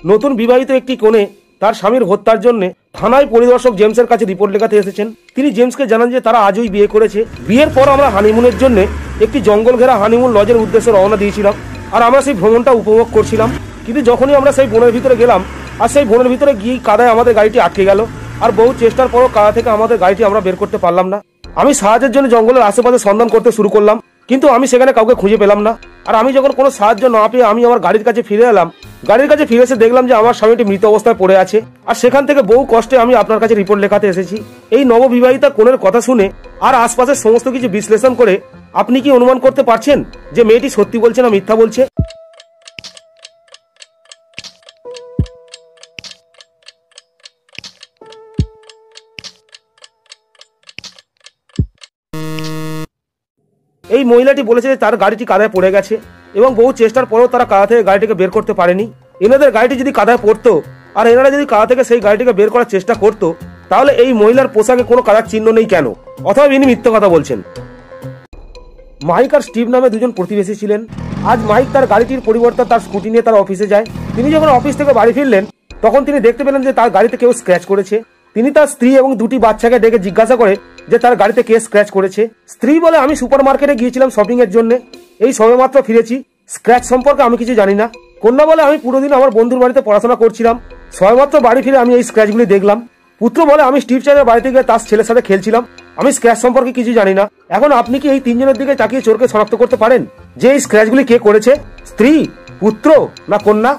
নতুন বিবাহিত একটি কনে তার স্বামীর হত্যার জন্য থানায় পরিদর্শক জেমসের কাছে রিপোর্ট লেখাতে এসেছেন। তিনি জেমসকে জানান যে তারা আজই বিয়ে করেছে। বিয়ের পর আমরা হানিমুনের জন্য একটি জঙ্গল ঘেরা হানিমুন লজের উদ্দেশ্যে রওনা দিয়েছিলাম, আর আমরা সেই ভ্রমণটা উপভোগ করছিলাম। কিন্তু যখনই আমরা সেই বনের ভিতরে গেলাম, আর সেই বনের ভিতরে গিয়ে কাদায় আমাদের গাড়িটি আটকে গেল, আর বহু চেষ্টার পরও কাদা থেকে আমাদের গাড়িটি আমরা বের করতে পারলাম না। আমি সাহায্যের জন্য জঙ্গলের আশেপাশে সন্ধান করতে শুরু করলাম, কিন্তু আমি সেখানে কাউকে খুঁজে পেলাম না। আর আমি যখন কোনো সাহায্য না পেয়ে আমি আমার গাড়ির কাছে ফিরে এলাম। গাড়ির কাছে ফিরে এসে দেখলাম যে আমার স্বামীটি মৃত অবস্থায় পড়ে আছে। আর সেখান থেকে বহু কষ্টে আমি আপনার কাছে রিপোর্ট লেখাতে এসেছি। এই নববিবাহিতা কনের কথা শুনে আর আশপাশের সমস্ত কিছু বিশ্লেষণ করে আপনি কি অনুমান করতে পারছেন যে মেয়েটি সত্যি বলছে না মিথ্যা বলছে? এই মহিলাটি বলেছে যে তার গাড়িটি কাদায় পড়ে গেছে এবং বহু চেষ্টার পরেও তারা কাদা থেকে গাড়িটিকে বের করতে পারেনি। এনাদের গাড়িটি যদি কাদায় পড়তো আর এনারা যদি কাদা থেকে সেই গাড়িটিকে বের করার চেষ্টা করতো, তাহলে এই মহিলার পোশাকে কোনো কাদার চিহ্ন নেই কেন? অথবা ইনি মিথ্যা কথা বলছেন। মাইক আর স্টিভ নামে দুজন প্রতিবেশী ছিলেন। আজ মাইক তার গাড়িটির পরিবর্তে তার স্কুটি নিয়ে তার অফিসে যায়। তিনি যখন অফিস থেকে বাড়ি ফিরলেন, তখন তিনি দেখতে পেলেন যে তার গাড়িতে কেউ স্ক্র্যাচ করেছে। তিনি তার স্ত্রী এবং দুটি বাচ্চাকে ডেকে জিজ্ঞাসা করে যে তার গাড়িতে কে স্ক্র্যাচ করেছে। স্ত্রী বলে, আমি সুপার মার্কেটে গিয়েছিলাম শপিং এর জন্য, এই সবেমাত্র ফিরেছি, স্ক্র্যাচ সম্পর্কে আমি কিছু জানি না। কন্যা বলে, আমি পুরো দিন আমার বন্ধুর বাড়িতে পড়াশোনা করছিলাম, সবেমাত্র বাড়ি ফিরে আমি এই স্ক্র্যাচগুলি দেখলাম। পুত্র বলে, আমি স্টিভ চাঁদের বাড়িতে গিয়ে তার ছেলের সাথে খেলছিলাম, আমি স্ক্র্যাচ সম্পর্কে কিছু জানি না। এখন আপনি কি এই তিনজনের দিকে তাকিয়ে চোরকে শনাক্ত করতে পারেন যে এই স্ক্র্যাচগুলি কে করেছে? স্ত্রী, পুত্র না কন্যা?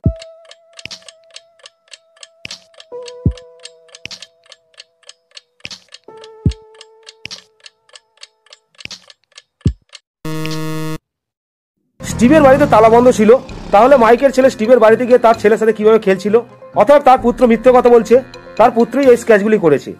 স্টিভের বাড়িতে তালা বন্ধ ছিল, তাহলে মাইকের ছেলে স্টিভের বাড়িতে গিয়ে তার ছেলের সাথে কিভাবে খেলছিল? অথবা তার পুত্র মিথ্যে কথা বলছে, তার পুত্রই এই স্ক্র্যাচগুলি করেছে।